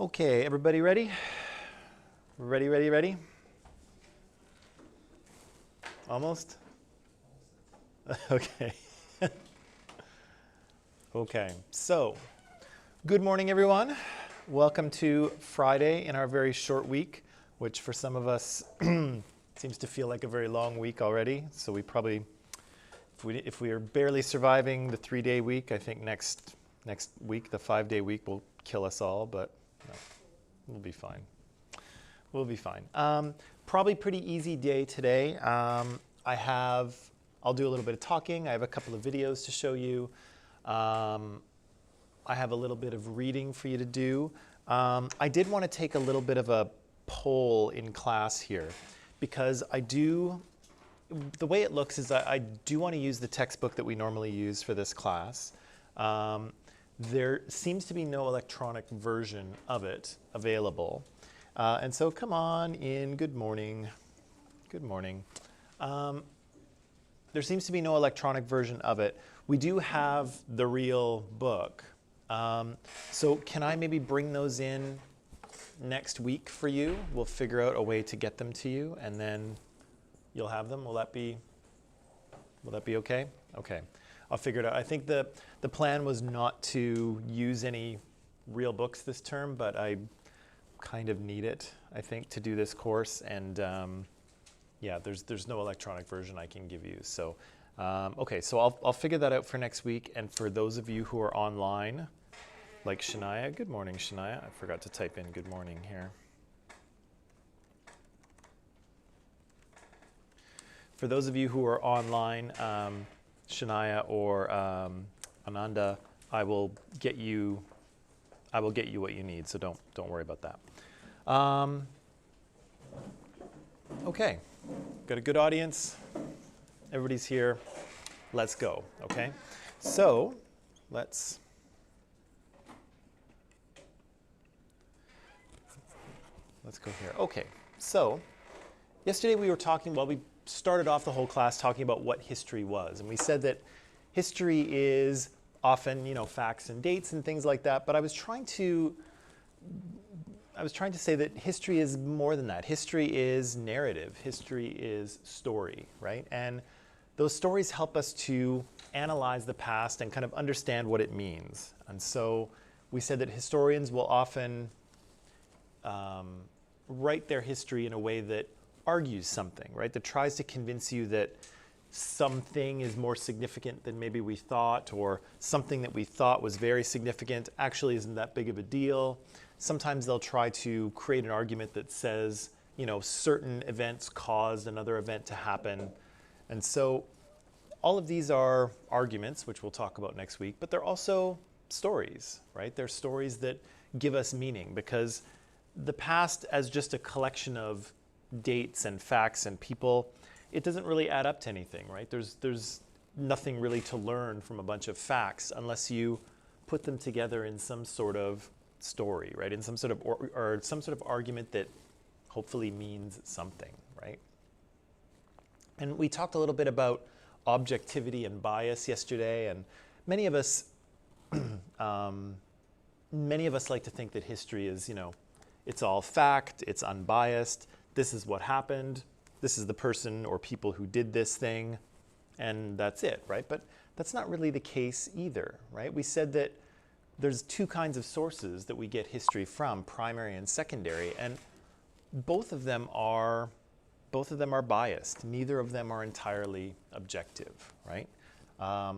Okay, everybody ready? Ready? Almost? Okay. Okay, so good morning, everyone. Welcome to Friday in our very short week, which for some of us seems to feel like a very long week already. So we probably, if we are barely surviving the 3-day week, I think next week, the 5-day week, will kill us all, but no, we'll be fine. We'll be fine. Probably pretty easy day today. I'll do a little bit of talking. I have a couple of videos to show you. I have a little bit of reading for you to do. I did want to take a little bit of a poll in class here because the way it looks is I do want to use the textbook that we normally use for this class. There seems to be no electronic version of it available. And so come on in, good morning. Good morning. There seems to be no electronic version of it. We do have the real book. So can I maybe bring those in next week for you? We'll figure out a way to get them to you and then you'll have them. Will that be okay? Okay. I'll figure it out. I think the plan was not to use any real books this term, but I kind of need it, I think, to do this course. And yeah, there's no electronic version I can give you. So, okay, so I'll figure that out for next week. And for those of you who are online, like Shania, good morning, Shania. I forgot to type in good morning here. For those of you who are online, Shania or Ananda, I will get you what you need, so don't worry about that. Okay, got a good audience. Everybody's here. Let's go, okay? So, let's go here. Okay, so yesterday we were talking, we started off the whole class talking about what history was. And we said that history is often, facts and dates and things like that. But I was trying to say that history is more than that. History is narrative. History is story, right? And those stories help us to analyze the past and kind of understand what it means. And so we said that historians will often write their history in a way that argues something, right? That tries to convince you that something is more significant than maybe we thought, or something that we thought was very significant actually isn't that big of a deal. Sometimes they'll try to create an argument that says, certain events caused another event to happen. And so all of these are arguments, which we'll talk about next week, but they're also stories, right? They're stories that give us meaning, because the past as just a collection of dates and facts and people, it doesn't really add up to anything, right? There's nothing really to learn from a bunch of facts unless you put them together in some sort of story, right? In some sort of or some sort of argument that hopefully means something, right? And we talked a little bit about objectivity and bias yesterday, and many of us like to think that history is, it's all fact, it's unbiased. This is what happened, this is the person or people who did this thing, and that's it, right? But that's not really the case either, right? We said that there's two kinds of sources that we get history from, primary and secondary, and both of them are biased. Neither of them are entirely objective, right?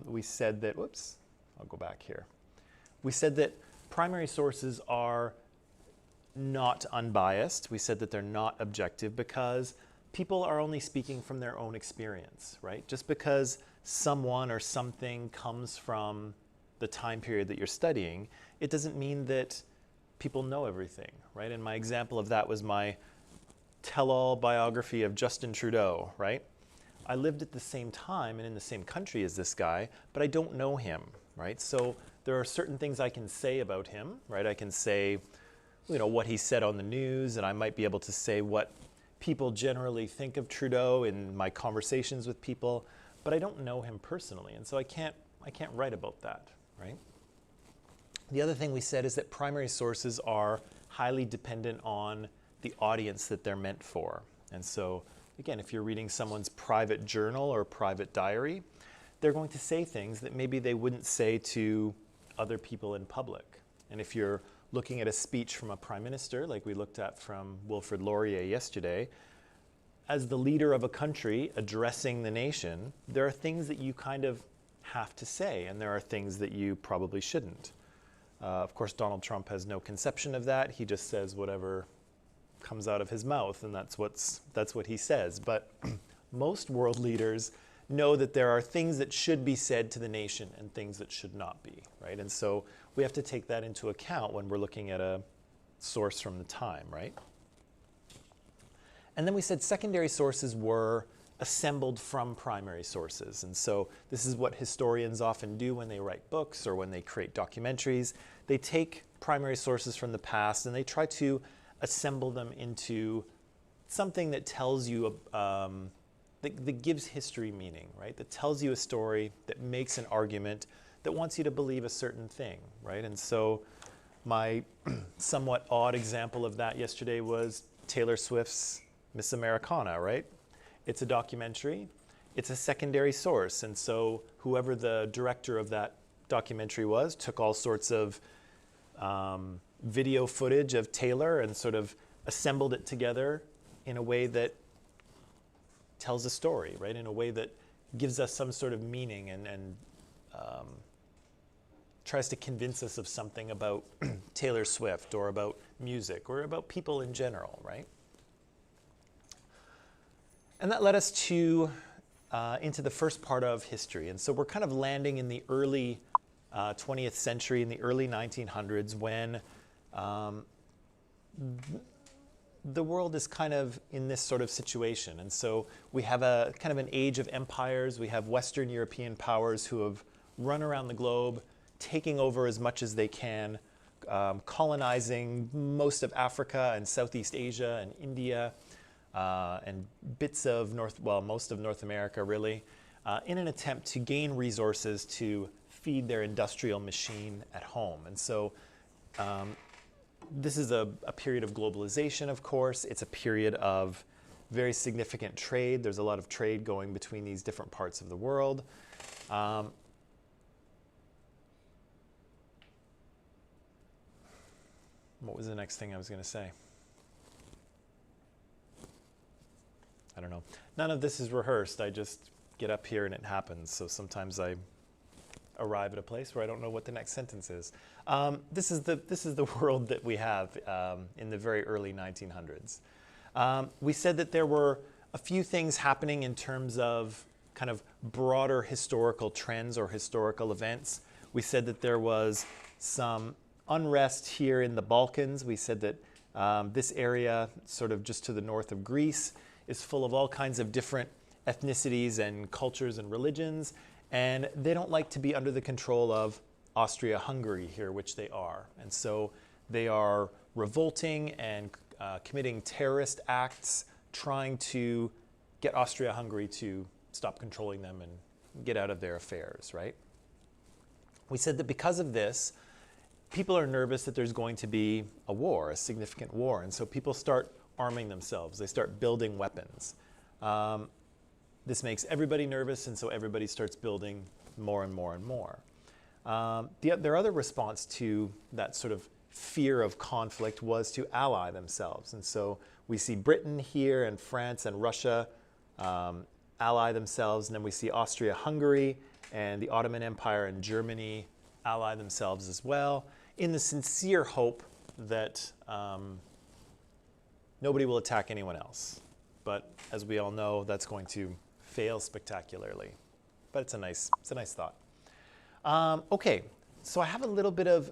We said that, whoops, I'll go back here. We said that primary sources are not unbiased. We said that they're not objective because people are only speaking from their own experience, right? Just because someone or something comes from the time period that you're studying, it doesn't mean that people know everything, right? And my example of that was my tell-all biography of Justin Trudeau, right? I lived at the same time and in the same country as this guy, but I don't know him, right? So there are certain things I can say about him, right? I can say, what he said on the news, and I might be able to say what people generally think of Trudeau in my conversations with people, but I don't know him personally, and so I can't write about that, right? The other thing we said is that primary sources are highly dependent on the audience that they're meant for. And so, again, if you're reading someone's private journal or private diary, they're going to say things that maybe they wouldn't say to other people in public. And if you're looking at a speech from a prime minister, like we looked at from Wilfrid Laurier yesterday, as the leader of a country addressing the nation, there are things that you kind of have to say, and there are things that you probably shouldn't. Of course, Donald Trump has no conception of that. He just says whatever comes out of his mouth, and that's what he says. But most world leaders know that there are things that should be said to the nation and things that should not be, right? And so we have to take that into account when we're looking at a source from the time, right? And then we said secondary sources were assembled from primary sources. And so this is what historians often do when they write books or when they create documentaries. They take primary sources from the past and they try to assemble them into something that tells you, that gives history meaning, right? That tells you a story, that makes an argument, that wants you to believe a certain thing, right? And so my somewhat odd example of that yesterday was Taylor Swift's Miss Americana, right? It's a documentary. It's a secondary source. And so whoever the director of that documentary was took all sorts of video footage of Taylor and sort of assembled it together in a way that tells a story, right? In a way that gives us some sort of meaning and tries to convince us of something about Taylor Swift or about music or about people in general, right? And that led us to into the first part of history. And so we're kind of landing in the early 20th century, in the early 1900s, when the world is kind of in this sort of situation. And so we have a kind of an age of empires. We have Western European powers who have run around the globe, taking over as much as they can, colonizing most of Africa and Southeast Asia and India, and bits of most of North America, really, in an attempt to gain resources to feed their industrial machine at home. And so this is a period of globalization, of course. It's a period of very significant trade. There's a lot of trade going between these different parts of the world. What was the next thing I was going to say? I don't know. None of this is rehearsed. I just get up here and it happens. So sometimes I arrive at a place where I don't know what the next sentence is. This is the world that we have in the very early 1900s. We said that there were a few things happening in terms of kind of broader historical trends or historical events. We said that there was some unrest here in the Balkans. We said that this area, sort of just to the north of Greece, is full of all kinds of different ethnicities and cultures and religions, and they don't like to be under the control of Austria-Hungary here, which they are. And so they are revolting and committing terrorist acts, trying to get Austria-Hungary to stop controlling them and get out of their affairs, right? We said that because of this, people are nervous that there's going to be a war, a significant war, and so people start arming themselves. They start building weapons. This makes everybody nervous, and so everybody starts building more and more and more. Their other response to that sort of fear of conflict was to ally themselves. And so we see Britain here and France and Russia ally themselves, and then we see Austria-Hungary and the Ottoman Empire and Germany ally themselves as well, in the sincere hope that nobody will attack anyone else. But as we all know, that's going to fail spectacularly. But it's a nice thought. Okay, so I have a little bit of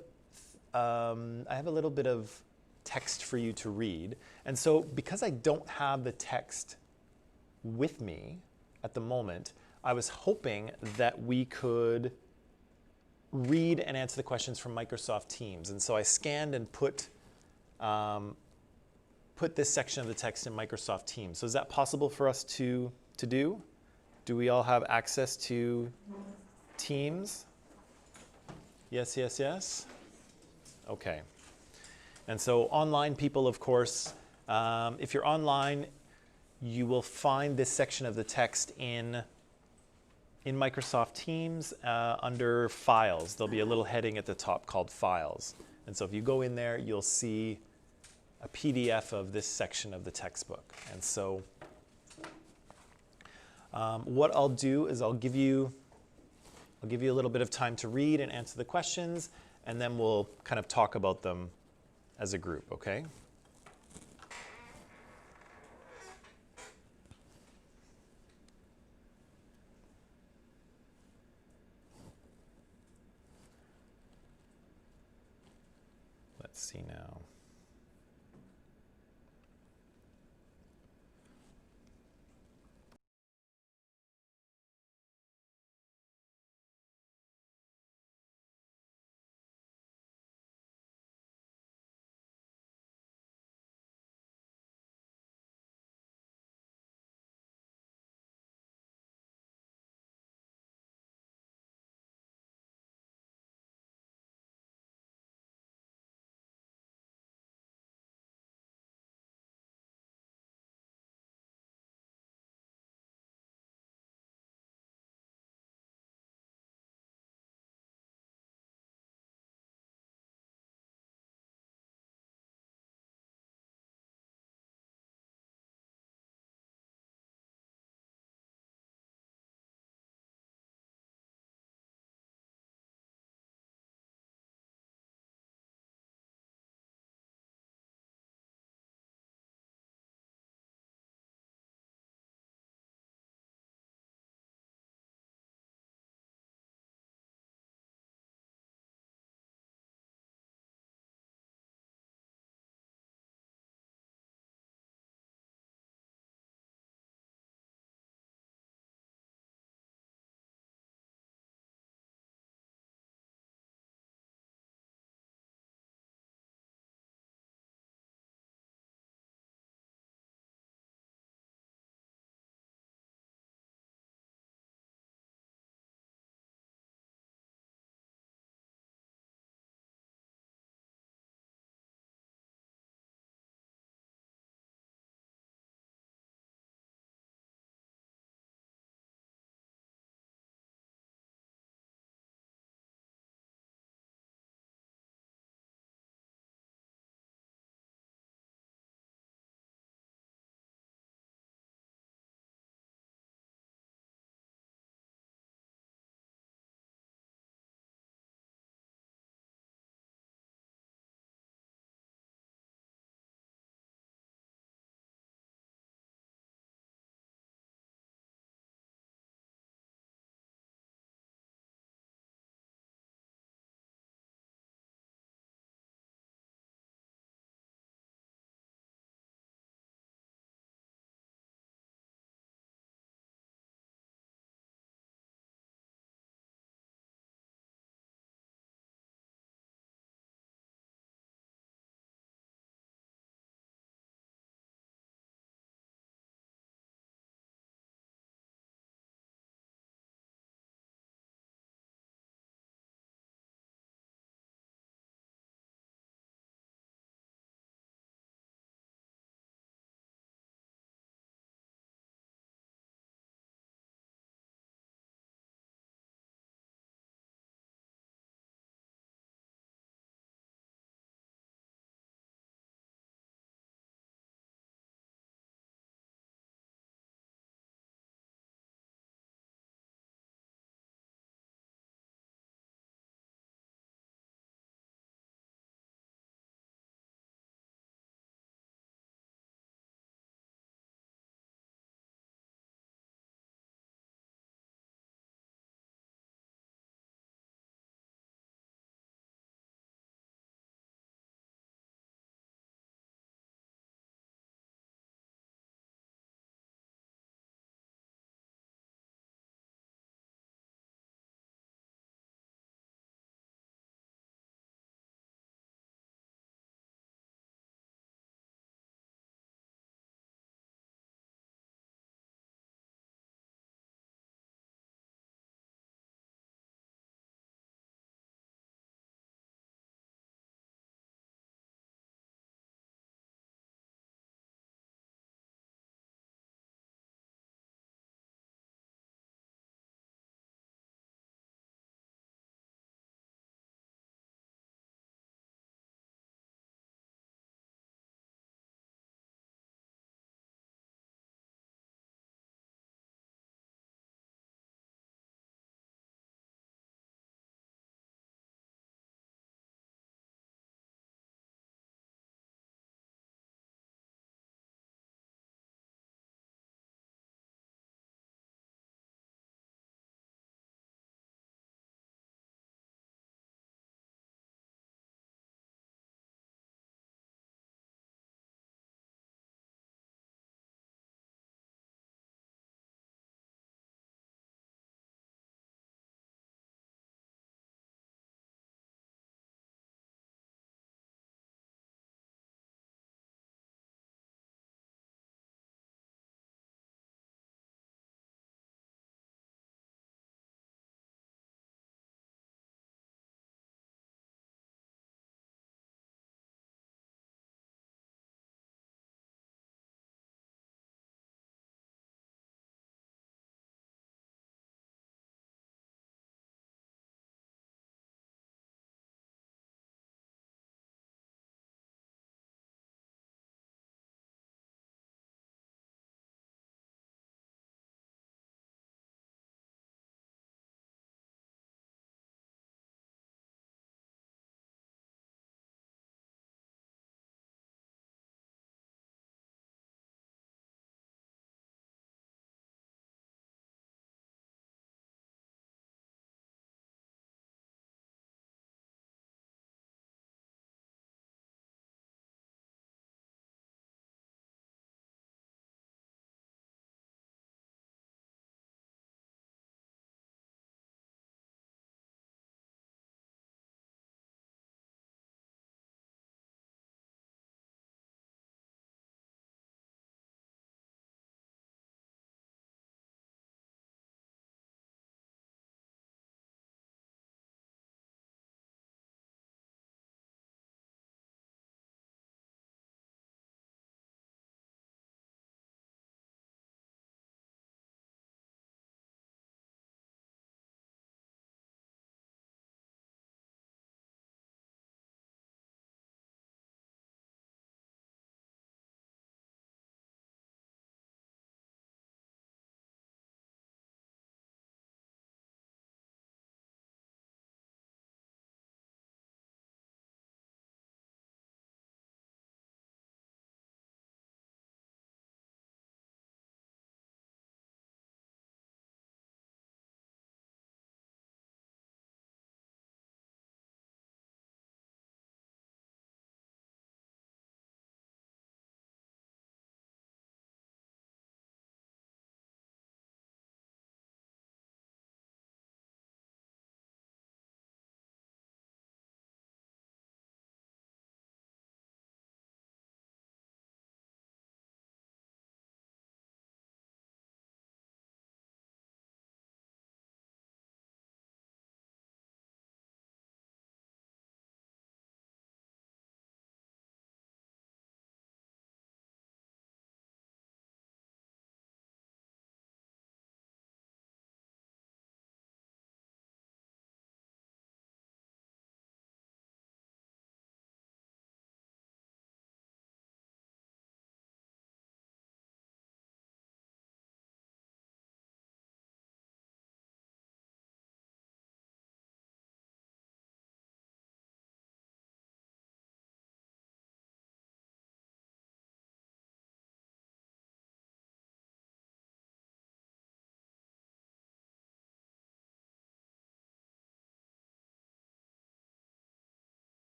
text for you to read, and so because I don't have the text with me at the moment, I was hoping that we could read and answer the questions from Microsoft Teams, and so I scanned and put this section of the text in Microsoft Teams. So is that possible for us to do? Do we all have access to Teams? Yes, yes, yes? Okay. And so online people, of course, if you're online, you will find this section of the text in Microsoft Teams under Files. There'll be a little heading at the top called Files. And so if you go in there, you'll see a PDF of this section of the textbook. And so what I'll do is I'll give you a little bit of time to read and answer the questions, and then we'll kind of talk about them as a group, okay? Let's see now.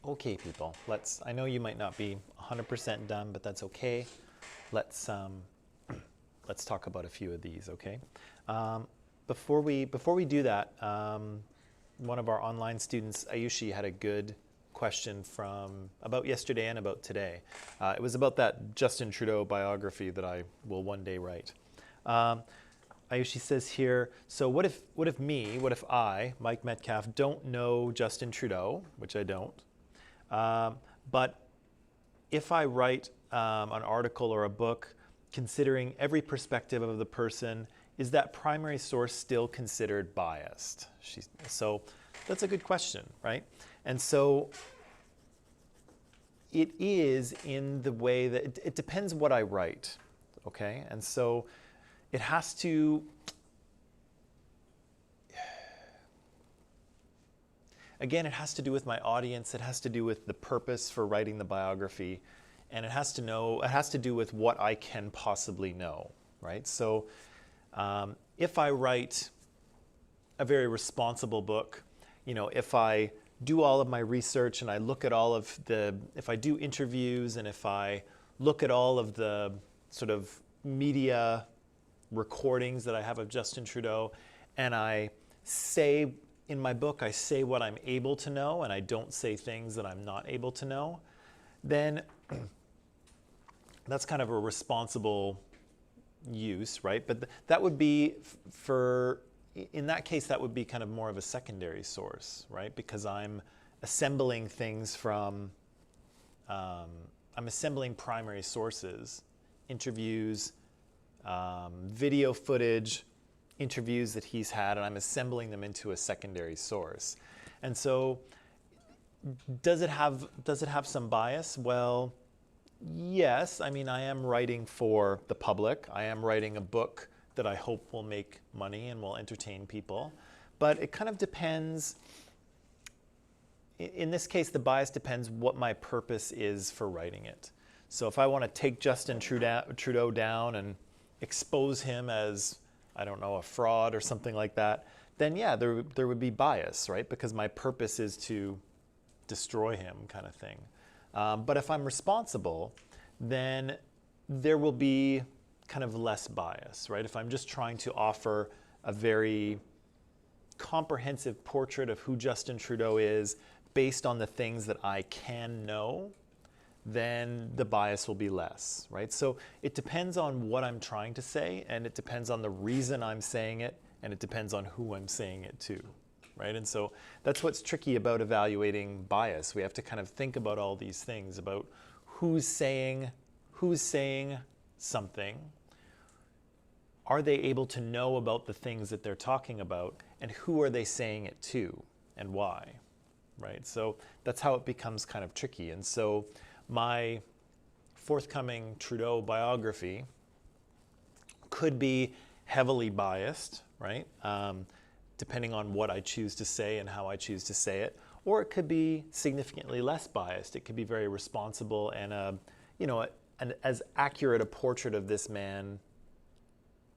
Okay, people, I know you might not be 100% done, but that's okay. Let's talk about a few of these, okay? Before we do that, one of our online students, Ayushi, had a good question about yesterday and about today. It was about that Justin Trudeau biography that I will one day write. Ayushi says here, so what if I, Mike Metcalf, don't know Justin Trudeau, which I don't, but if I write an article or a book considering every perspective of the person, is that primary source still considered biased? So that's a good question, right? And so it is in the way that it depends what I write, okay? And so it has to, again, it has to do with my audience. It has to do with the purpose for writing the biography, and it has to do with what I can possibly know, right? So if I write a very responsible book, if I do all of my research and I look at if I do interviews and if I look at all of the sort of media recordings that I have of Justin Trudeau, and I say in my book, I say what I'm able to know and I don't say things that I'm not able to know, then that's kind of a responsible use, right? But that would be in that case, that would be kind of more of a secondary source, right? Because I'm assembling things I'm assembling primary sources, interviews, video footage, interviews that he's had, and I'm assembling them into a secondary source. And so does it have some bias? Well, yes. I mean, I am writing for the public. I am writing a book that I hope will make money and will entertain people. But it kind of depends. In this case, the bias depends what my purpose is for writing it. So if I want to take Justin Trudeau down and expose him as, I don't know, a fraud or something like that, then yeah, there would be bias, right? Because my purpose is to destroy him, kind of thing. But if I'm responsible, then there will be kind of less bias, right? If I'm just trying to offer a very comprehensive portrait of who Justin Trudeau is based on the things that I can know, then the bias will be less, right? So it depends on what I'm trying to say, and it depends on the reason I'm saying it, and it depends on who I'm saying it to, right? And so that's what's tricky about evaluating bias. We have to kind of think about all these things, about who's saying something. Are they able to know about the things that they're talking about, and who are they saying it to, and why, right? So that's how it becomes kind of tricky. And so my forthcoming Trudeau biography could be heavily biased, right? Depending on what I choose to say and how I choose to say it, or it could be significantly less biased. It could be very responsible and an as accurate a portrait of this man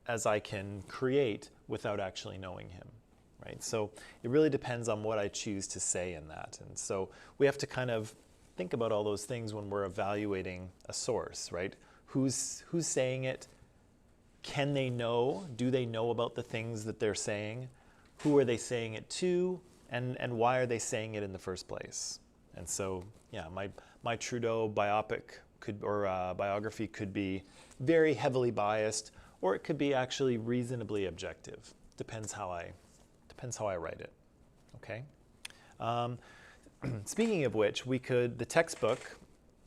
as I can create without actually knowing him, right? So it really depends on what I choose to say in that. And so we have to kind of think about all those things when we're evaluating a source, right? Who's saying it? Can they know? Do they know about the things that they're saying? Who are they saying it to? And why are they saying it in the first place? And so, yeah, my Trudeau biography could be very heavily biased, or it could be actually reasonably objective. Depends how I write it. Okay. Speaking of which, the textbook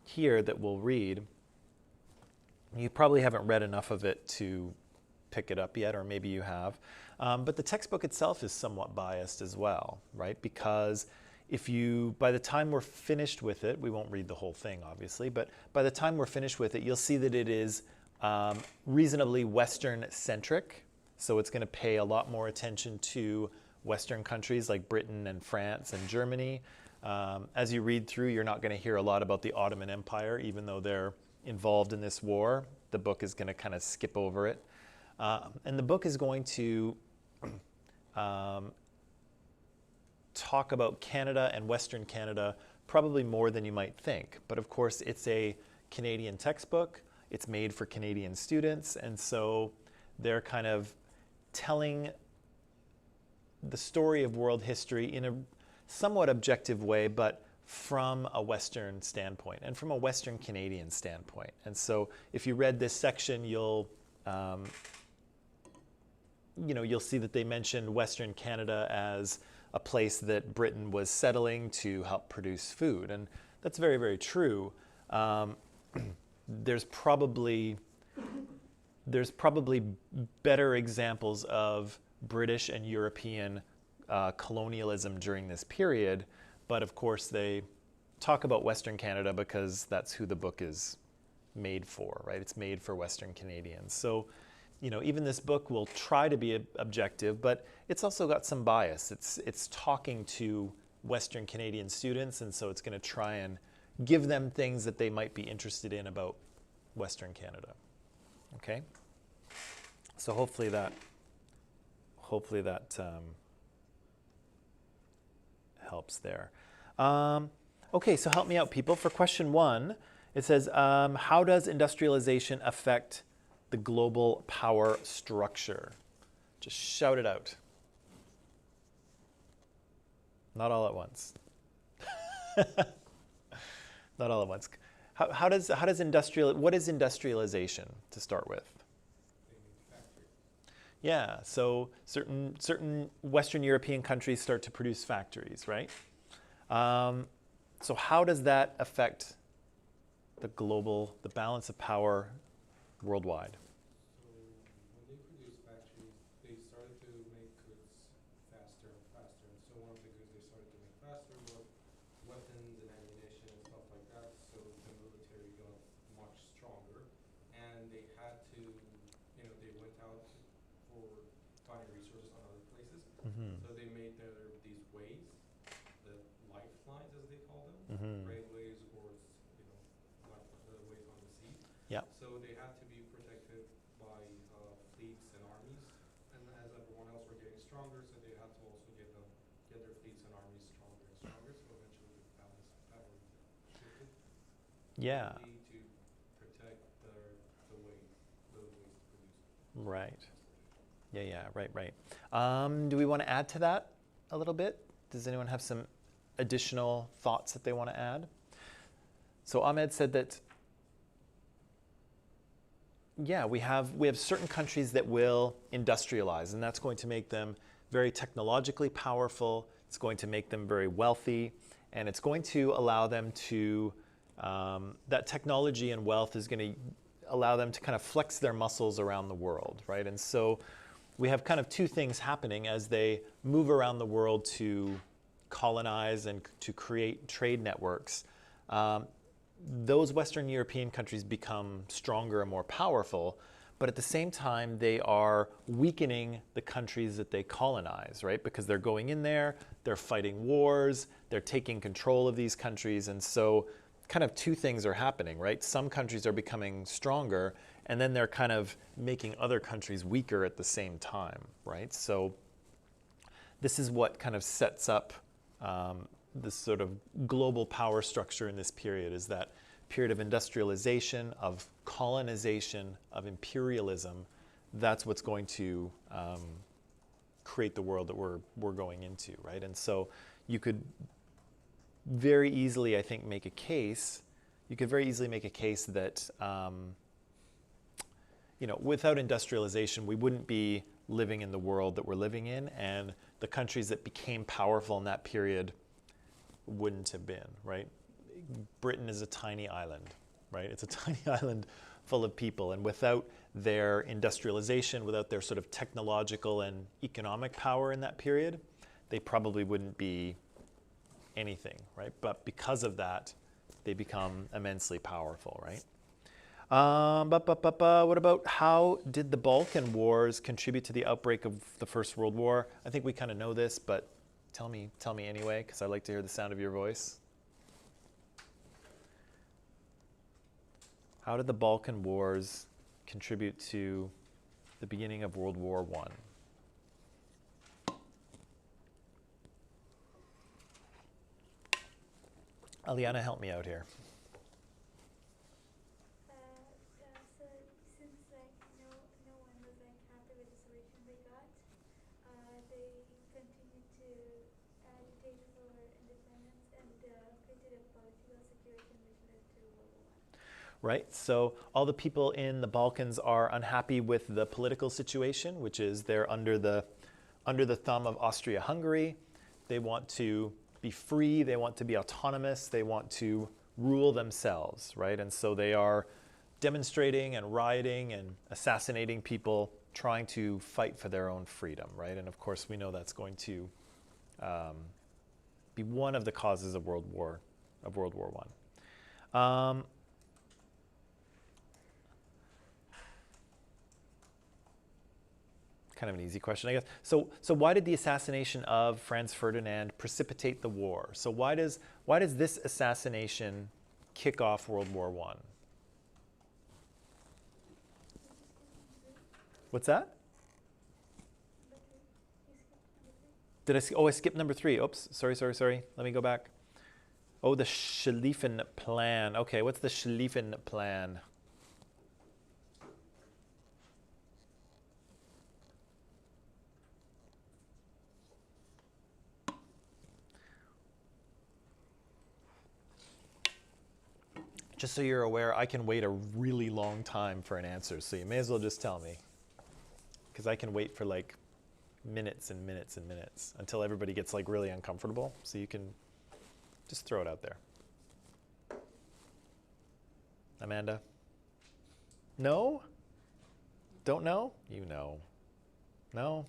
here that we'll read, you probably haven't read enough of it to pick it up yet, or maybe you have. But the textbook itself is somewhat biased as well, right? Because by the time we're finished with it, we won't read the whole thing, obviously, but by the time we're finished with it, you'll see that it is reasonably Western-centric. So it's going to pay a lot more attention to Western countries like Britain and France and Germany. As you read through, you're not going to hear a lot about the Ottoman Empire, even though they're involved in this war. The book is going to kind of skip over it. And the book is going to talk about Canada and Western Canada probably more than you might think. But of course, it's a Canadian textbook. It's made for Canadian students, and so they're kind of telling the story of world history in a somewhat objective way, but from a Western standpoint and from a Western Canadian standpoint. And so if you read this section, you'll see that they mentioned Western Canada as a place that Britain was settling to help produce food. And that's very, very true. There's probably better examples of British and European colonialism during this period, but of course they talk about Western Canada because that's who the book is made for, right? It's made for Western Canadians. So, even this book will try to be objective, but it's also got some bias. It's talking to Western Canadian students, and so it's going to try and give them things that they might be interested in about Western Canada. Okay? So hopefully that helps there. Okay, so help me out, people. For question 1, it says, how does industrialization affect the global power structure? Just shout it out. Not all at once. Not all at once. What is industrialization to start with? Yeah, so certain Western European countries start to produce factories, right? So how does that affect the balance of power worldwide? So when they produced factories, they started to make goods faster and faster. And so one of the goods they started to make faster was weapons and ammunition and stuff like that. So the military got much stronger, and they had to, they went out for finding resources on other places. Mm-hmm. So they made these ways, the lifelines as they call them, Mm-hmm. railways or ways on the sea. Yeah. So they had to be protected by fleets and armies, and as everyone else were getting stronger, so they had to also get their fleets and armies stronger and stronger. So eventually the balance of power shifted. Yeah. To protect the ways to produce. Right. Yeah, right. Do we want to add to that a little bit? Does anyone have some additional thoughts that they want to add? So Ahmed said that, yeah, we have certain countries that will industrialize, and that's going to make them very technologically powerful. It's going to make them very wealthy, and it's going to allow them to, that technology and wealth is going to allow them to kind of flex their muscles around the world, right? And so we have kind of two things happening as they move around the world to colonize and to create trade networks. Those Western European countries become stronger and more powerful, but at the same time, they are weakening the countries that they colonize, right? Because they're going in there, they're fighting wars, they're taking control of these countries, and so kind of two things are happening, right? Some countries are becoming stronger, and then they're kind of making other countries weaker at the same time, right? So this is what kind of sets up this sort of global power structure in this period, is that period of industrialization, of colonization, of imperialism. That's what's going to create the world that we're going into, right? And so you could very easily, I think, make a case. You could very easily make a case that without industrialization, we wouldn't be living in the world that we're living in, and the countries that became powerful in that period wouldn't have been, right? Britain is a tiny island, right? It's a tiny island full of people, and without their industrialization, without their sort of technological and economic power in that period, they probably wouldn't be anything, right? But because of that, they become immensely powerful, right? What about how did the Balkan Wars contribute to the outbreak of the First World War? I think we kind of know this, but tell me anyway, because I like to hear the sound of your voice. How did the Balkan Wars contribute to the beginning of World War I? Aliana, help me out here. So since like no one was like happy with the solution they got, they continued to agitate for independence and created a political situation which led to World War I. Right, so all the people in the Balkans are unhappy with the political situation, which is they're under the thumb of Austria-Hungary. They want to be free, they want to be autonomous, they want to rule themselves, right? And so they are demonstrating and rioting and assassinating people, trying to fight for their own freedom, right? And of course, we know that's going to be one of the causes of World War I. Kind of an easy question, I guess. So why did the assassination of Franz Ferdinand precipitate the war? So why does this assassination kick off World War I? What's that? Did I I skipped number 3. Oops, sorry. Let me go back. Oh, the Schlieffen Plan. Okay, what's the Schlieffen Plan? Just so you're aware, I can wait a really long time for an answer, so you may as well just tell me. Because I can wait for like minutes and minutes and minutes until everybody gets like really uncomfortable. So you can just throw it out there. Amanda? No? Don't know? You know. No?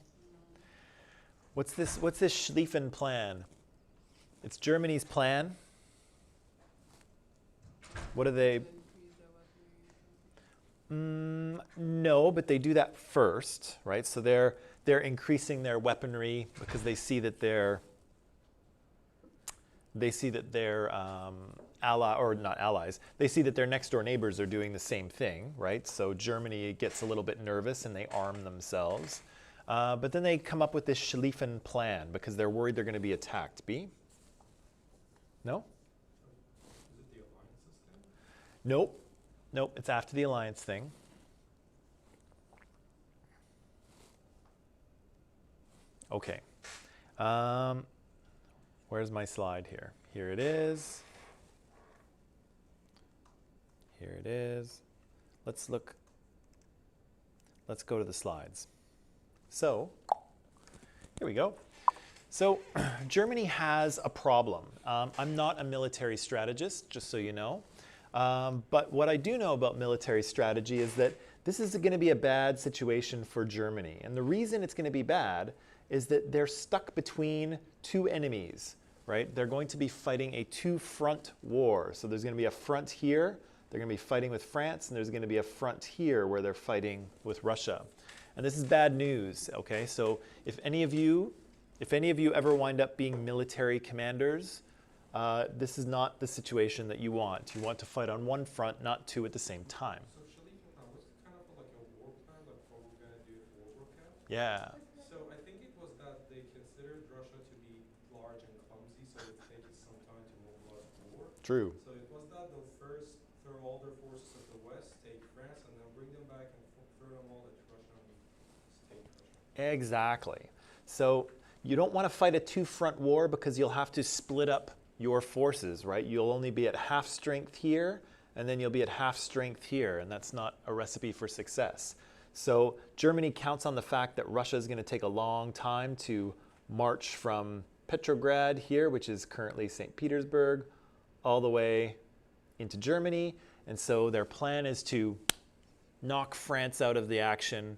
What's this Schlieffen Plan? It's Germany's plan. What are they? No, but they do that first, right? So they're increasing their weaponry because they see that their allies. They see that their next door neighbors are doing the same thing, right? So Germany gets a little bit nervous and they arm themselves. But then they come up with this Schlieffen Plan because they're worried they're going to be attacked. B? No? Nope, it's after the alliance thing. Okay. Where's my slide here? Here it is. Here it is. Let's go to the slides. So, here we go. So, Germany has a problem. I'm not a military strategist, just so you know. But what I do know about military strategy is that this is going to be a bad situation for Germany. And the reason it's going to be bad is that they're stuck between two enemies, right? They're going to be fighting a two-front war. So there's going to be a front here, they're going to be fighting with France, and there's going to be a front here where they're fighting with Russia. And this is bad news, okay? So if any of you ever wind up being military commanders, this is not the situation that you want. You want to fight on one front, not two at the same time. So Schlieffen Plan was kind of like a war plan, like what we're going to do for World War Cup. Yeah. So I think it was that they considered Russia to be large and clumsy, so it takes some time to mobilize for war. True. So it was that they'll first throw all their forces at the west, take France, and then bring them back and throw them all at Russia and take Russia. Exactly. So you don't want to fight a two-front war because you'll have to split up your forces, right? You'll only be at half strength here, and then you'll be at half strength here, and that's not a recipe for success. So Germany counts on the fact that Russia is going to take a long time to march from Petrograd here, which is currently St. Petersburg, all the way into Germany. And so their plan is to knock France out of the action.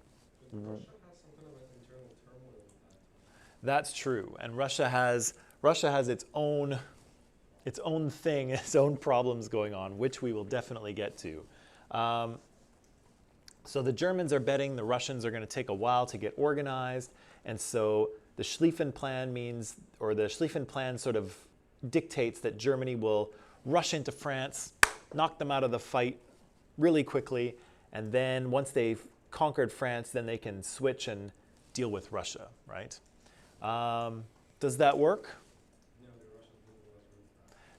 But Russia has some kind of an internal turmoil with that. That's true. And Russia has its own thing, its own problems going on, which we will definitely get to. So the Germans are betting the Russians are going to take a while to get organized, and so the Schlieffen Plan means, or the Schlieffen Plan sort of dictates that Germany will rush into France, knock them out of the fight really quickly, and then once they've conquered France, then they can switch and deal with Russia, right? Does that work?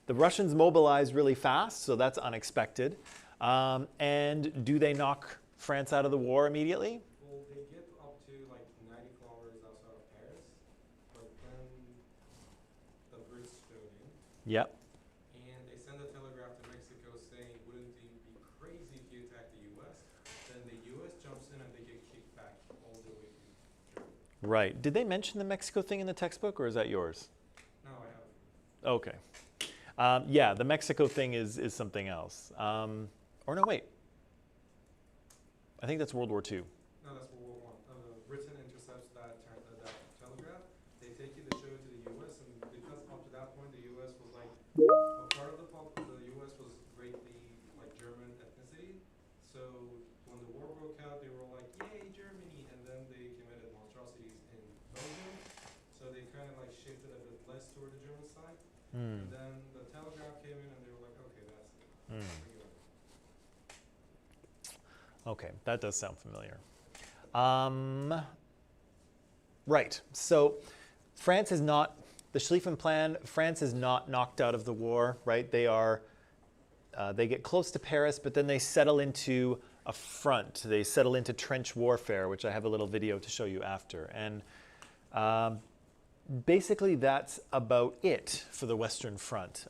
The Russians mobilize really fast, so that's unexpected. And do they knock France out of the war immediately? Well, they get up to like 90 kilometers outside of Paris, but then the Brits showed in, Yep. and they send a telegraph to Mexico saying, wouldn't it be crazy if you attack the US? Then the US jumps in and they get kicked back all the way to Germany. Right. Did they mention the Mexico thing in the textbook, or is that yours? No, I haven't. Okay. Yeah, the Mexico thing is something else. Or no, wait. I think that's World War II. No, that's World War I. Britain intercepts that telegraph. They take it to show it to the U.S. and because up to that point the U.S. was like a part of the U.S. was greatly like German ethnicity. So when the war broke out, they were like, "Yay, Germany!" And then they committed monstrosities in Belgium. So they kind of like shifted a bit less toward the German side. And then the telegraph came in and they were like, "Okay, that's it." Bring it on. Okay, that does sound familiar. Right, so France is not, the Schlieffen Plan, France is not knocked out of the war, right? They get close to Paris, but then they settle into a front. They settle into trench warfare, which I have a little video to show you after. And basically that's about it for the Western Front.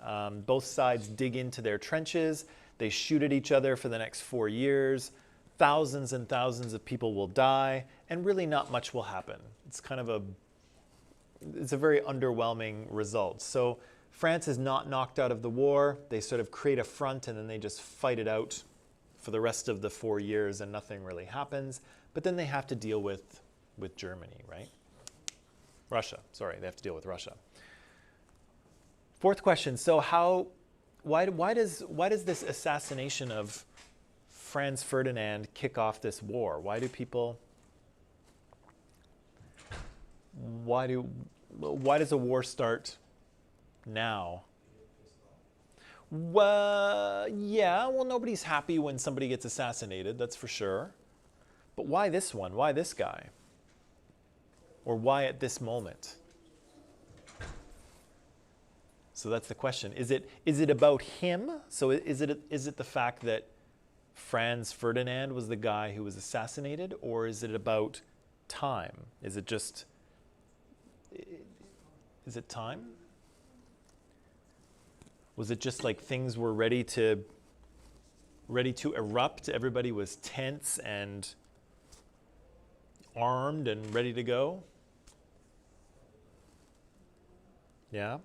Both sides dig into their trenches. They shoot at each other for the next 4 years. Thousands and thousands of people will die, and really not much will happen. It's kind of it's a very underwhelming result. So France is not knocked out of the war. They sort of create a front and then they just fight it out for the rest of the 4 years and nothing really happens. But then they have to deal with Germany, right? Russia, sorry, they have to deal with Russia. Fourth question, so why does this assassination of Franz Ferdinand kick off this war? Why does a war start now? Well, yeah, well, nobody's happy when somebody gets assassinated, that's for sure. But why this one? Why this guy? Or why at this moment? So that's the question. Is it about him? So is it the fact that Franz Ferdinand was the guy who was assassinated, or is it about time? Is it time? Was it just like things were ready to erupt? Everybody was tense and armed and ready to go? Yeah.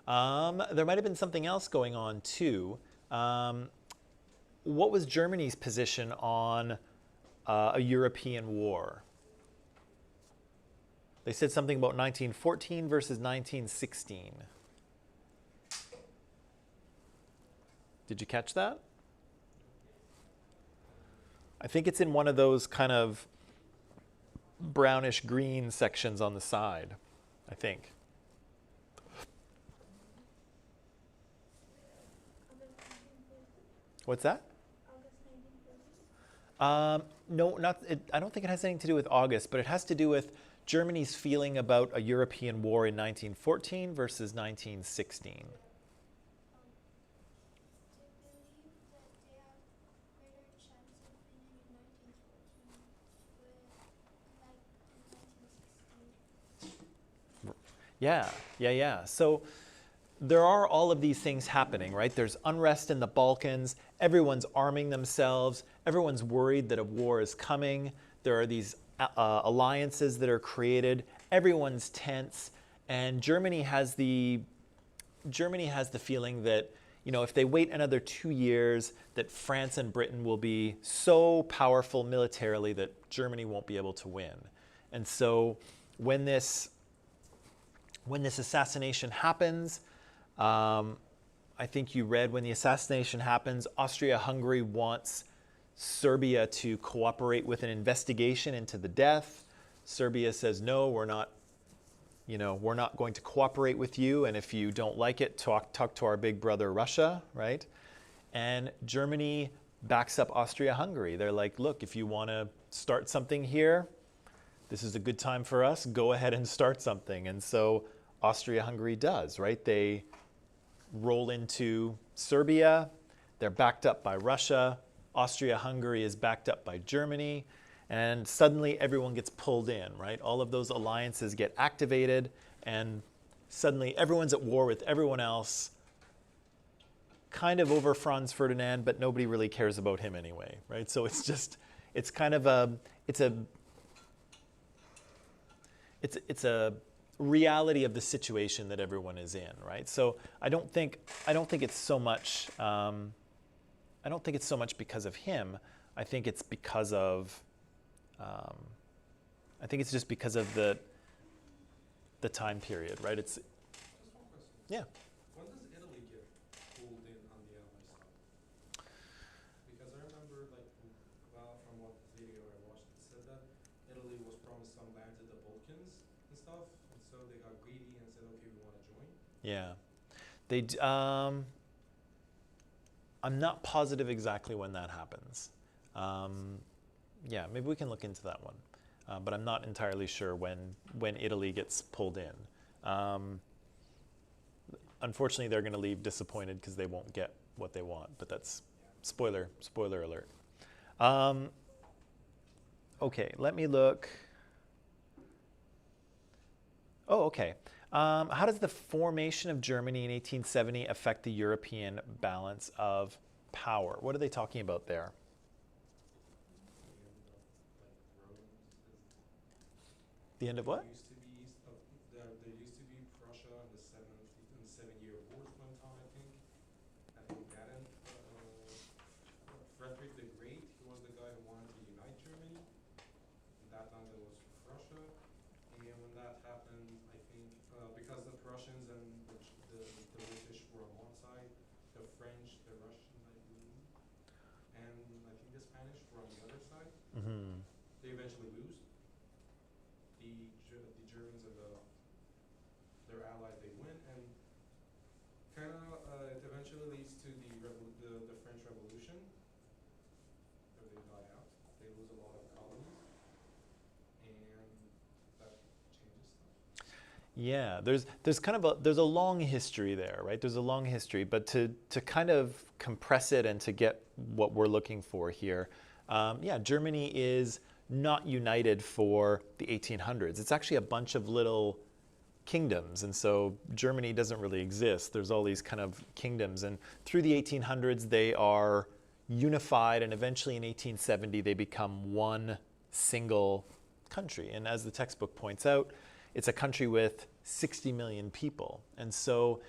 There might have been something else going on too. What was Germany's position on a European war? They said something about 1914 versus 1916. Did you catch that? I think it's in one of those kind of brownish green sections on the side, I think. What's that? No, I don't think it has anything to do with August, but it has to do with Germany's feeling about a European war in 1914 versus 1916. Yeah. So there are all of these things happening, right? There's unrest in the Balkans. Everyone's arming themselves. Everyone's worried that a war is coming. There are these alliances that are created. Everyone's tense. And Germany has the feeling that, if they wait another 2 years, that France and Britain will be so powerful militarily that Germany won't be able to win. And so when this assassination happens, I think you read when the assassination happens, Austria-Hungary wants Serbia to cooperate with an investigation into the death. Serbia says, no, we're not going to cooperate with you, and if you don't like it, talk to our big brother Russia, right? And Germany backs up Austria-Hungary. They're like, look, if you want to start something here, this is a good time for us, go ahead and start something. And so Austria-Hungary does, right? They roll into Serbia. They're backed up by Russia. Austria-Hungary is backed up by Germany. And suddenly everyone gets pulled in, right? All of those alliances get activated, and suddenly everyone's at war with everyone else, kind of over Franz Ferdinand, but nobody really cares about him anyway, right? So it's just, it's kind of it's a reality of the situation that everyone is in, right? So I don't think it's so much because of him. I think it's because of I think it's just because of the time period, right? It's Just one question. yeah. When does Italy get pulled in on the Allies side? Because I remember, like, well, from what video I watched, it said that Italy was promised some land in the Balkans and stuff, and so they got greedy and said, okay, we want to join. Yeah, I'm not positive exactly when that happens. Yeah, maybe we can look into that one, but I'm not entirely sure when Italy gets pulled in. Unfortunately, they're going to leave disappointed because they won't get what they want. But that's spoiler alert. Okay, let me look. Oh, okay. How does the formation of Germany in 1870 affect the European balance of power? What are they talking about there? The end of, like, The end of what? There used to be there used to be Prussia in the 7-Year War one time, I think. I think that ended. Frederick the Great, he was the guy who wanted to unite Germany. At that time, it was Prussia. And when that happened, I think because the Prussians and the British were on one side, the French, the Russians, I believe, and I think the Spanish were on the other side. Mm-hmm. They eventually lose. The Germans and their allies, they win, and kind of it eventually leads to the French Revolution, where they die out. They lose a lot of colonies, and that changes stuff. Yeah, there's a long history there, right? There's a long history, but to kind of compress it and to get what we're looking for here, yeah, Germany is not united for the 1800s. It's actually a bunch of little kingdoms, and so Germany doesn't really exist. There's all these kind of kingdoms, and through the 1800s they are unified, and eventually in 1870 they become one single country. And as the textbook points out, it's a country with 60 million people. And so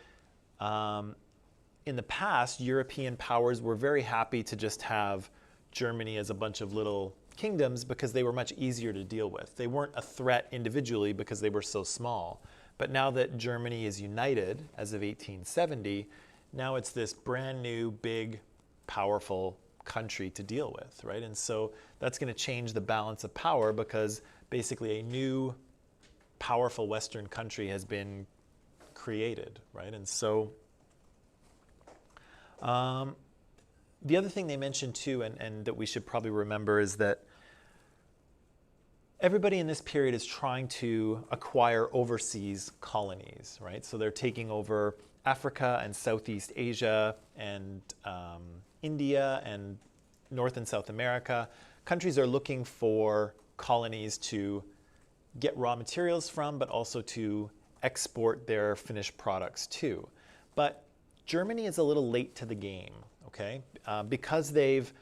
in the past, European powers were very happy to just have Germany as a bunch of little kingdoms because they were much easier to deal with. They weren't a threat individually because they were so small. But now that Germany is united as of 1870, now it's this brand new, big, powerful country to deal with, right? And so that's going to change the balance of power because basically a new, powerful Western country has been created, right? And so the other thing they mentioned too, and that we should probably remember, is that everybody in this period is trying to acquire overseas colonies, right? So they're taking over Africa and Southeast Asia and India and North and South America. Countries are looking for colonies to get raw materials from, but also to export their finished products to. But Germany is a little late to the game, okay? Because they've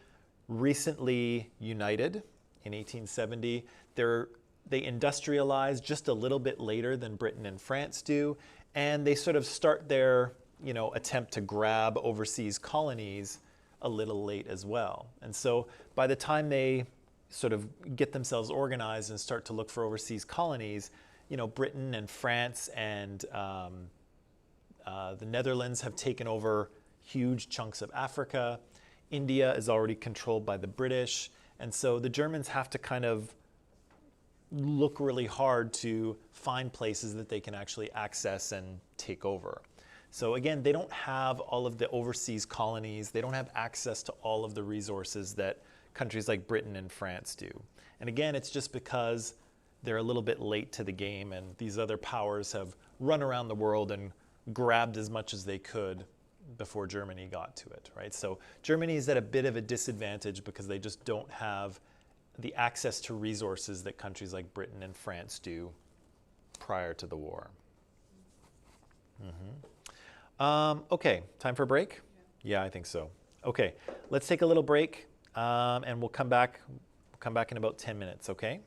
recently united in 1870, they industrialize just a little bit later than Britain and France do, and they sort of start their attempt to grab overseas colonies a little late as well. And so by the time they sort of get themselves organized and start to look for overseas colonies, Britain and France and the Netherlands have taken over huge chunks of Africa. India is already controlled by the British. And so the Germans have to kind of look really hard to find places that they can actually access and take over. So again, they don't have all of the overseas colonies. They don't have access to all of the resources that countries like Britain and France do. And again, it's just because they're a little bit late to the game, and these other powers have run around the world and grabbed as much as they could before Germany got to it, right? So Germany is at a bit of a disadvantage because they just don't have the access to resources that countries like Britain and France do prior to the war. Okay, time for a break? Yeah, I think so. Okay, let's take a little break, and we'll come back in about 10 minutes, okay?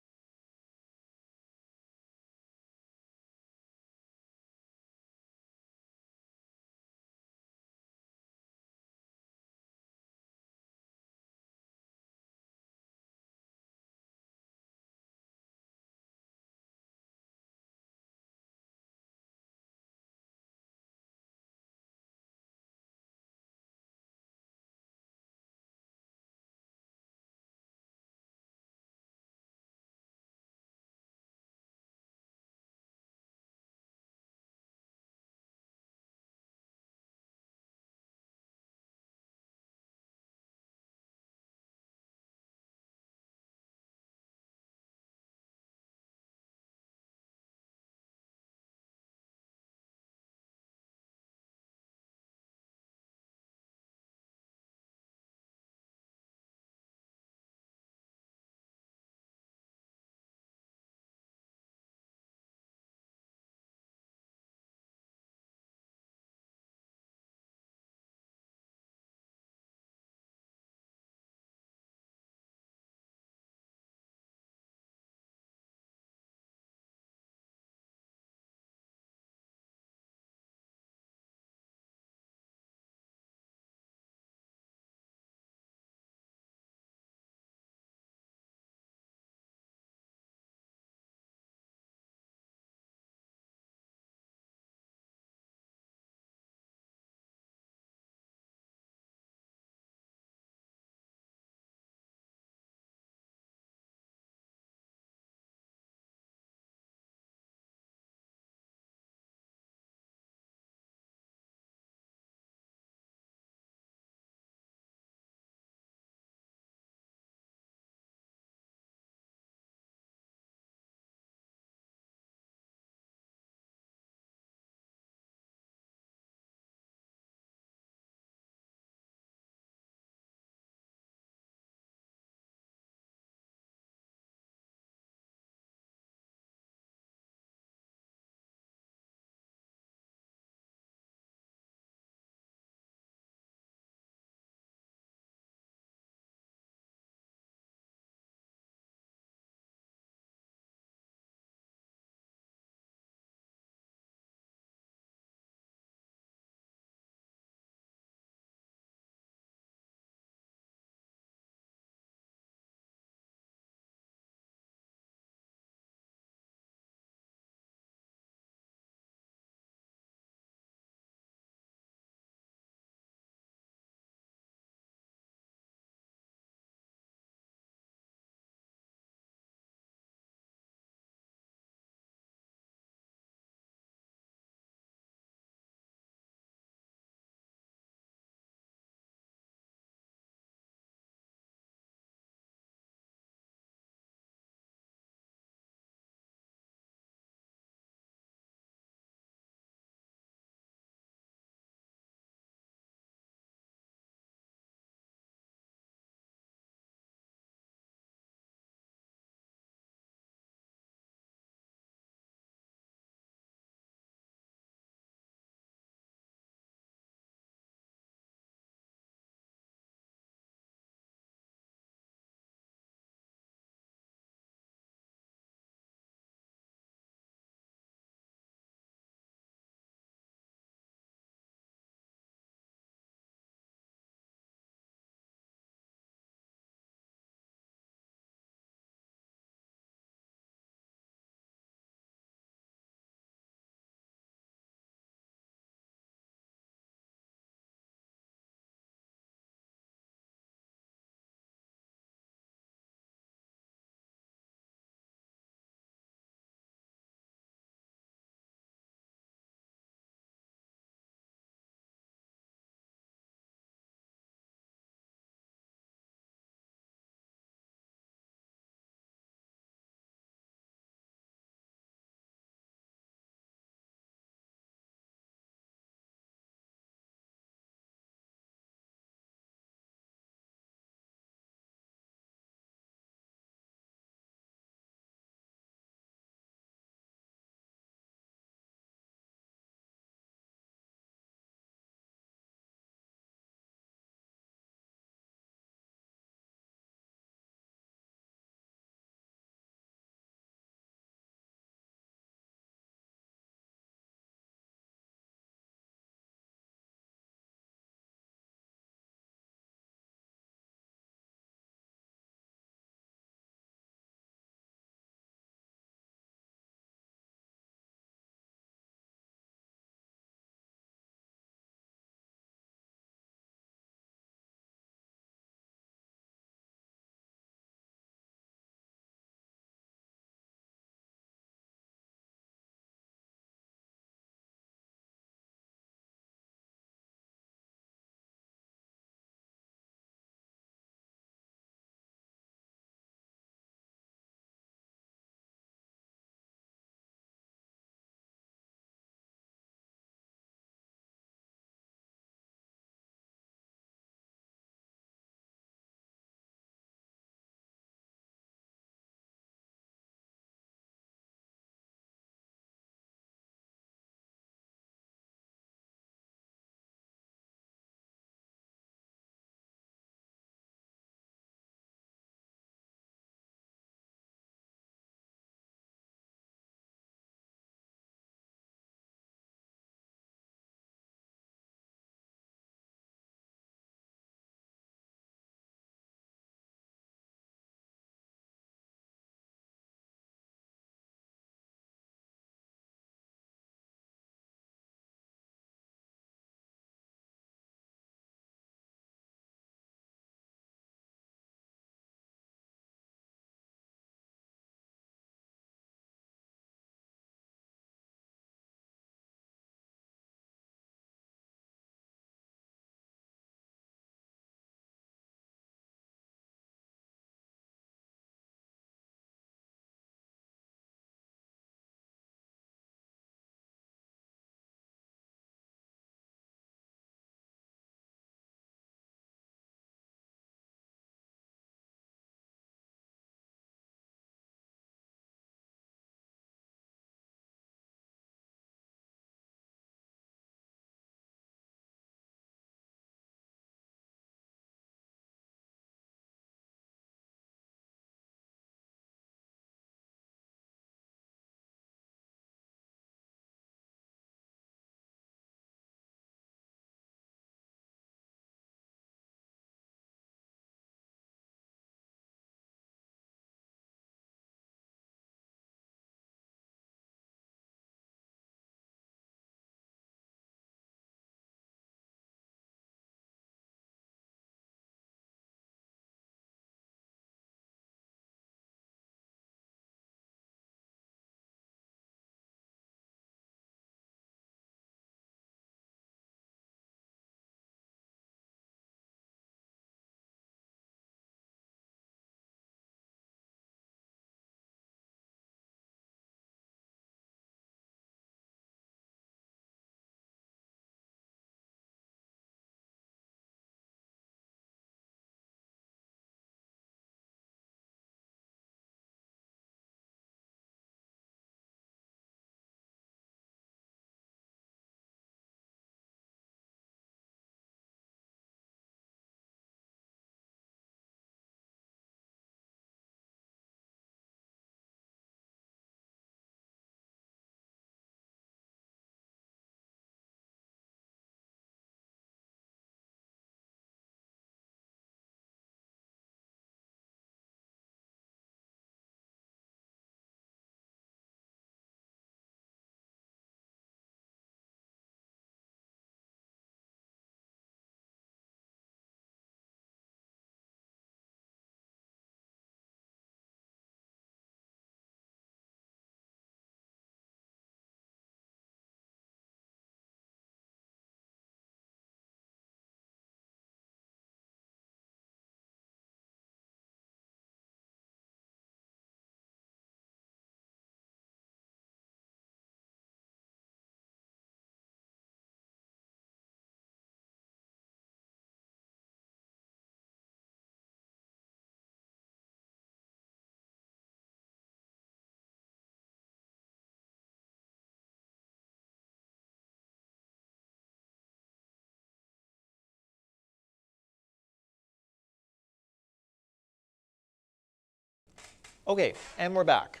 Okay, and we're back.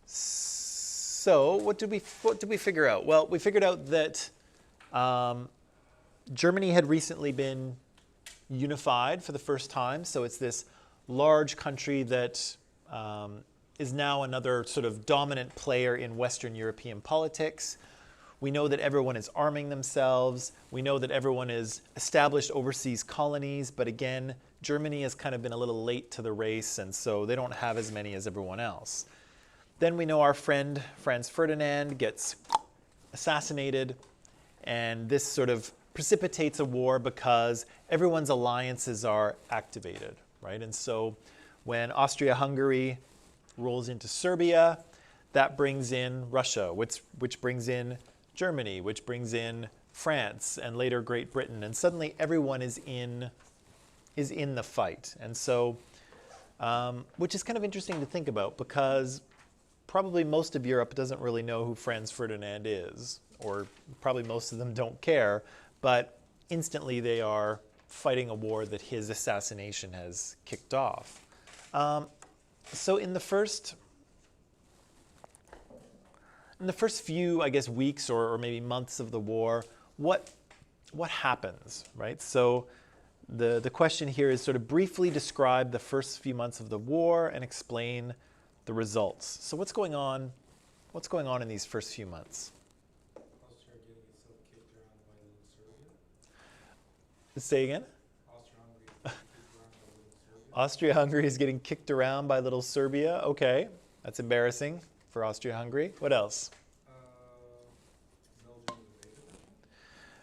So what did we figure out? Well, we figured out that Germany had recently been unified for the first time. So it's this large country that is now another sort of dominant player in Western European politics. We know that everyone is arming themselves. We know that everyone is established overseas colonies. But again, Germany has kind of been a little late to the race, and so they don't have as many as everyone else. Then we know our friend Franz Ferdinand gets assassinated, and this sort of precipitates a war because everyone's alliances are activated, right? And so when Austria-Hungary rolls into Serbia, that brings in Russia, which brings in Germany, which brings in France, and later Great Britain, and suddenly everyone is in the fight. And so, which is kind of interesting to think about, because probably most of Europe doesn't really know who Franz Ferdinand is, or probably most of them don't care, but instantly they are fighting a war that his assassination has kicked off. So in the first few, I guess, weeks or maybe months of the war, what happens, right? So the question here is sort of briefly describe the first few months of the war and explain the results. So what's going on in these first few months? Austria getting itself kicked around by little Serbia. Say again? Austria-Hungary is getting kicked around by little Serbia. Austria-Hungary is getting kicked around by little Serbia. Okay, that's embarrassing for Austria-Hungary. What else? Belgium invaded.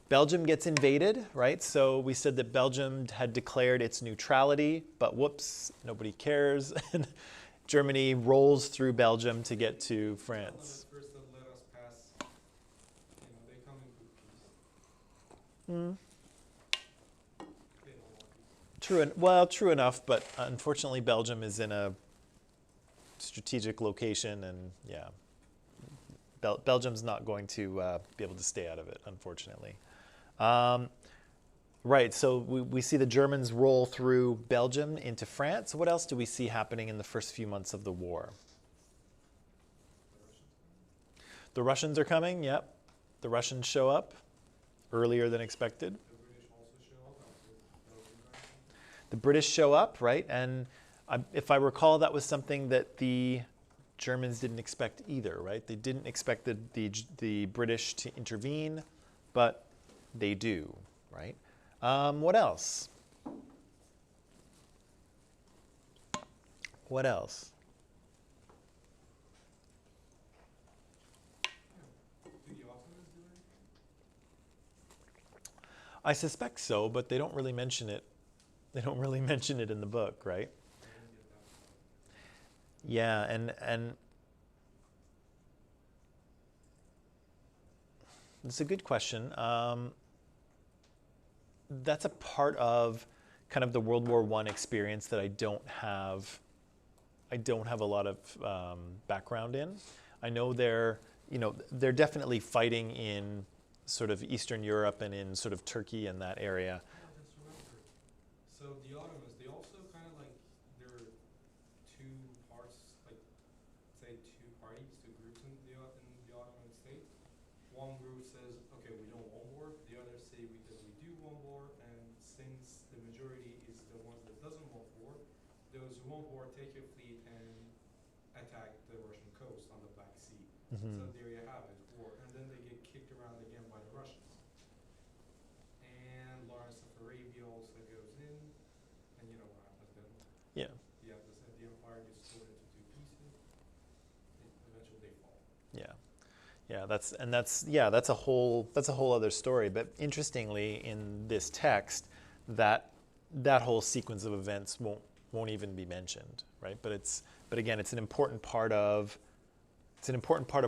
Belgium gets invaded, right? So we said that Belgium had declared its neutrality, but whoops, nobody cares. And Germany rolls through Belgium to get to France. First let us pass. They come in good peace. They don't want peace. True enough, but unfortunately Belgium is in a strategic location, and yeah, Belgium's not going to be able to stay out of it, unfortunately. Right, so we see the Germans roll through Belgium into France. What else do we see happening in the first few months of the war? The Russians are coming, yep. The Russians show up earlier than expected. The British also show up after Belgium got them. The British show up, right? And if I recall, that was something that the Germans didn't expect either, right? They didn't expect the British to intervene, but they do, right? What else? What else? Do the Ottomans do anything? I suspect so, but they don't really mention it. They don't really mention it in the book, right? I didn't get that far. Yeah, and it's a good question. That's a part of kind of the World War I experience that I don't have a lot of background in. I know they're definitely fighting in sort of Eastern Europe and in sort of Turkey and that area. I just remembered. So the Ottomans, they also kind of like, there are two parts, like say two parties, two groups in the Ottoman state. One group says, okay, we don't want war. The others say that we do want war, and since the majority is the ones that doesn't want war, those who want war take your fleet and attack the Russian coast on the Black Sea. So there you have it, war. And then they get kicked around again by the Russians. And Lawrence of Arabia also goes in, and you know what happens then. Yeah. The empire gets split into two pieces. Eventually they fall. Yeah. Yeah, that's a whole other story. But interestingly, in this text, that whole sequence of events won't even be mentioned, right? But again, it's an important part of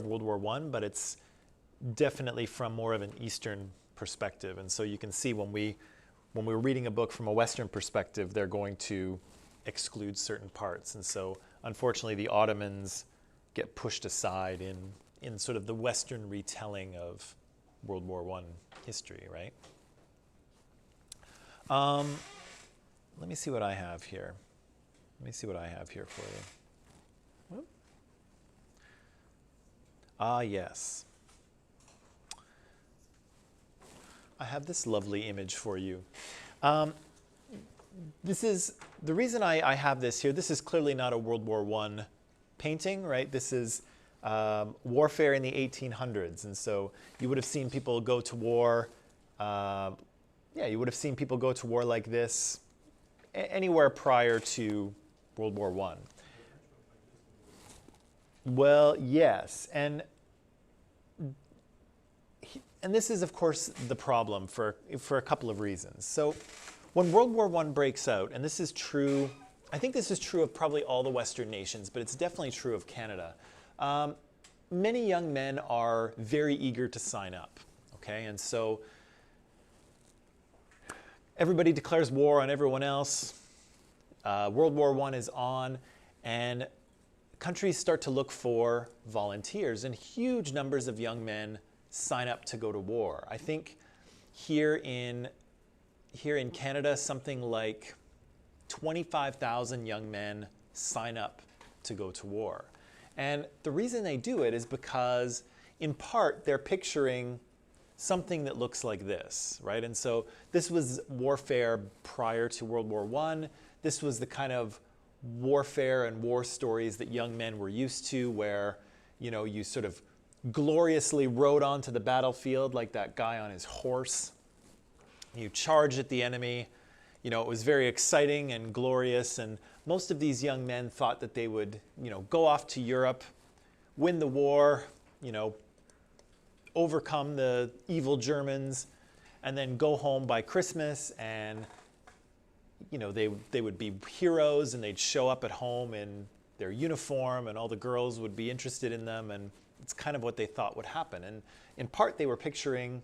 World War I, but it's definitely from more of an Eastern perspective. And so you can see when we're reading a book from a Western perspective, they're going to exclude certain parts. And so unfortunately, the Ottomans get pushed aside in sort of the Western retelling of World War I history, right? Let me see what I have here. Let me see what I have here for you. Whoop. Ah, yes. I have this lovely image for you. This is, the reason I have this here, this is clearly not a World War I painting, right? This is warfare in the 1800s. And so you would have seen people go to war, you would have seen people go to war like this anywhere prior to World War I. Well, yes. And this is, of course, the problem for a couple of reasons. So when World War I breaks out, and this is true, I think this is true of probably all the Western nations, but it's definitely true of Canada. Many young men are very eager to sign up, okay? And so everybody declares war on everyone else. World War I is on, and countries start to look for volunteers, and huge numbers of young men sign up to go to war. I think here in Canada, something like 25,000 young men sign up to go to war. And the reason they do it is because, in part, they're picturing something that looks like this, right? And so this was warfare prior to World War I. This was the kind of warfare and war stories that young men were used to, where, you know, you sort of gloriously rode onto the battlefield like that guy on his horse. You charged at the enemy. You know, it was very exciting and glorious, and most of these young men thought that they would, you know, go off to Europe, win the war, you know, overcome the evil Germans, and then go home by Christmas, and, you know, they would be heroes, and they'd show up at home in their uniform, and all the girls would be interested in them, and it's kind of what they thought would happen. And in part, they were picturing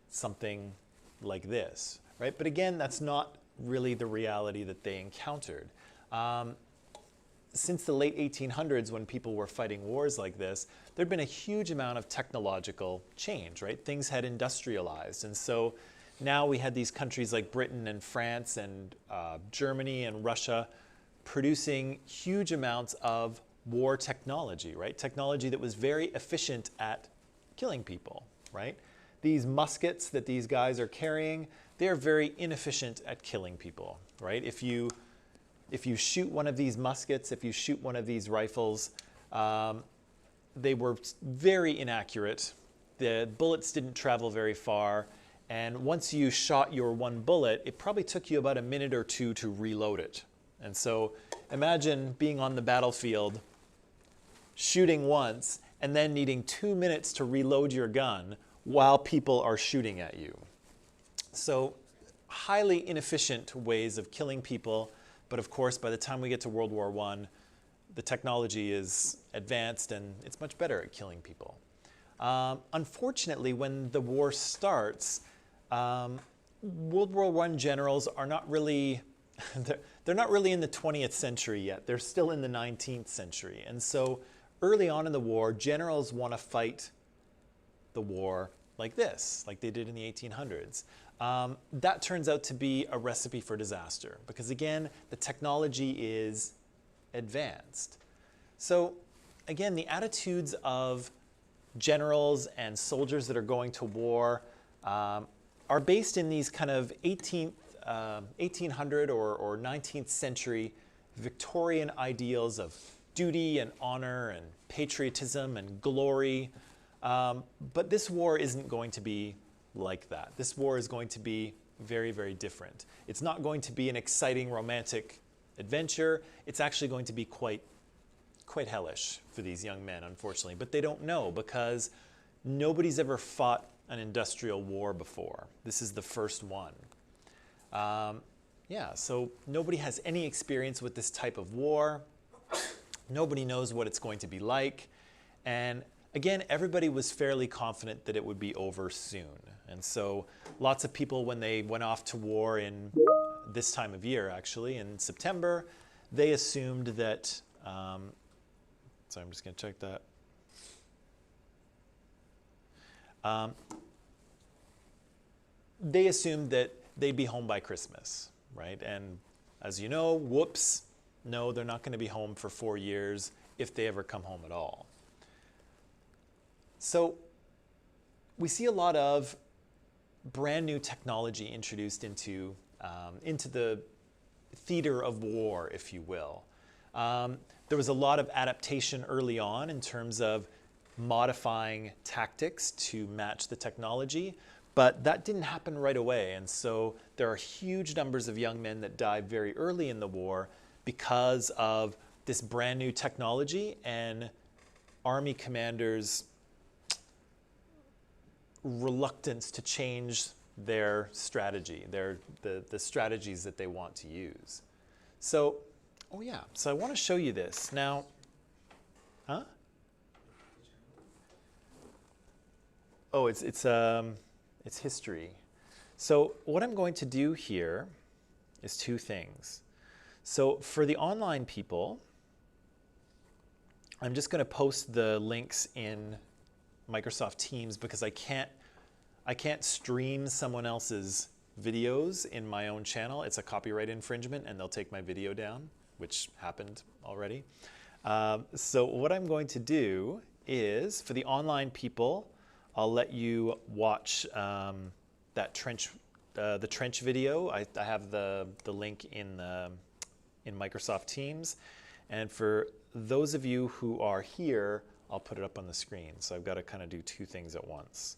something like this, right? But again, that's not really the reality that they encountered. Since the late 1800s, when people were fighting wars like this, there'd been a huge amount of technological change, right? Things had industrialized. And so now we had these countries like Britain and France and Germany and Russia producing huge amounts of war technology, right? Technology that was very efficient at killing people, right? These muskets that these guys are carrying, they're very inefficient at killing people, right? If you shoot one of these muskets, if you shoot one of these rifles, they were very inaccurate. The bullets didn't travel very far. And once you shot your one bullet, it probably took you about a minute or two to reload it. And so imagine being on the battlefield, shooting once, and then needing 2 minutes to reload your gun while people are shooting at you. So highly inefficient ways of killing people. But of course, by the time we get to World War I, the technology is advanced and it's much better at killing people. Unfortunately, when the war starts, World War I generals are not really, they're not really in the 20th century yet. They're still in the 19th century. And so early on in the war, generals want to fight the war like this, like they did in the 1800s. That turns out to be a recipe for disaster because, again, the technology is advanced. So, again, the attitudes of generals and soldiers that are going to war are based in these kind of 1800 or 19th century Victorian ideals of duty and honor and patriotism and glory. But this war isn't going to be like that. This war is going to be very, very different. It's not going to be an exciting romantic adventure. It's actually going to be quite hellish for these young men, unfortunately. But they don't know because nobody's ever fought an industrial war before. This is the first one. So nobody has any experience with this type of war. Nobody knows what it's going to be like. And again, everybody was fairly confident that it would be over soon. And so lots of people, when they went off to war in this time of year, actually, in September, they assumed that, sorry, I'm just going to check that. They assumed that they'd be home by Christmas, right? And as you know, whoops, No, they're not going to be home for 4 years if they ever come home at all. So we see a lot of brand new technology introduced into the theater of war, if you will. There was a lot of adaptation early on in terms of modifying tactics to match the technology, but that didn't happen right away. And so there are huge numbers of young men that died very early in the war because of this brand new technology and army commanders' reluctance to change their strategy, the strategies that they want to use. So, oh yeah, so I want to show you this. Now, huh? Oh, it's history. So what I'm going to do here is two things. So for the online people, I'm just going to post the links in Microsoft Teams because I can't stream someone else's videos in my own channel. It's a copyright infringement and they'll take my video down, which happened already. So what I'm going to do is, for the online people, I'll let you watch that the trench video. I have the link in Microsoft Teams. And for those of you who are here, I'll put it up on the screen. So I've got to kind of do two things at once.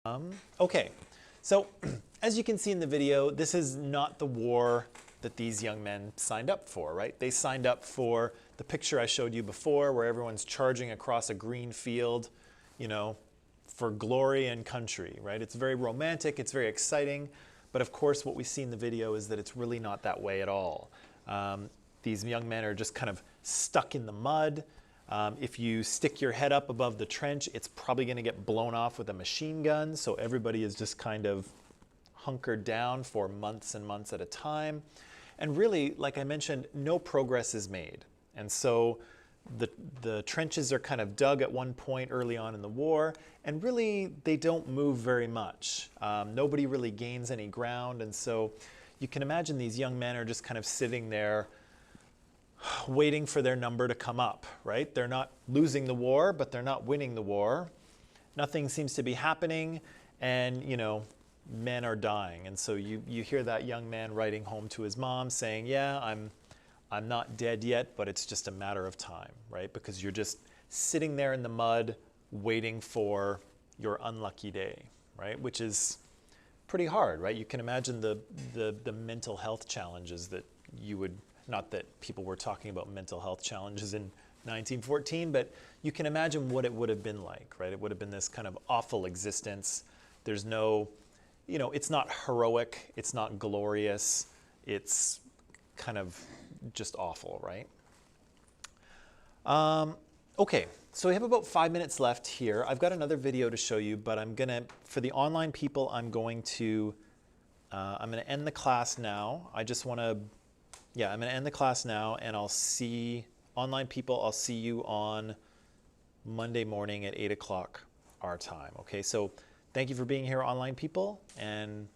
Okay, so as you can see in the video, this is not the war that these young men signed up for, right? They signed up for the picture I showed you before where everyone's charging across a green field, you know, for glory and country, right? It's very romantic, it's very exciting, but of course what we see in the video is that it's really not that way at all. These young men are just kind of stuck in the mud. If you stick your head up above the trench, it's probably going to get blown off with a machine gun. So everybody is just kind of hunkered down for months and months at a time. And really, like I mentioned, no progress is made. And so the trenches are kind of dug at one point early on in the war, and really they don't move very much. Nobody really gains any ground. And so you can imagine these young men are just kind of sitting there waiting for their number to come up, right? They're not losing the war, but they're not winning the war. Nothing seems to be happening, and you know, men are dying. And so you hear that young man writing home to his mom saying, yeah, I'm not dead yet, but it's just a matter of time, right? Because you're just sitting there in the mud waiting for your unlucky day, right? Which is pretty hard, right? You can imagine the mental health challenges that you would, not that people were talking about mental health challenges in 1914, but you can imagine what it would have been like, right? It would have been this kind of awful existence. There's no, you know, it's not heroic, it's not glorious, it's kind of just awful, right? Okay, so we have about 5 minutes left here. I've got another video to show you, but I'm gonna, for the online people, I'm gonna end the class now. I just wanna, yeah, I'm gonna end the class now, and I'll see, online people, I'll see you on Monday morning at 8 o'clock our time, okay? So thank you for being here, online people, and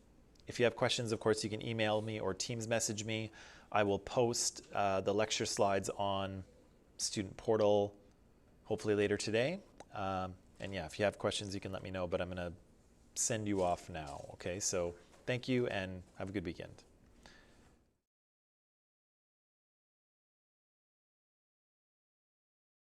if you have questions, of course, you can email me or Teams message me. I will post the lecture slides on Student Portal hopefully later today. And yeah, if you have questions, you can let me know, but I'm gonna send you off now, okay? So thank you and have a good weekend.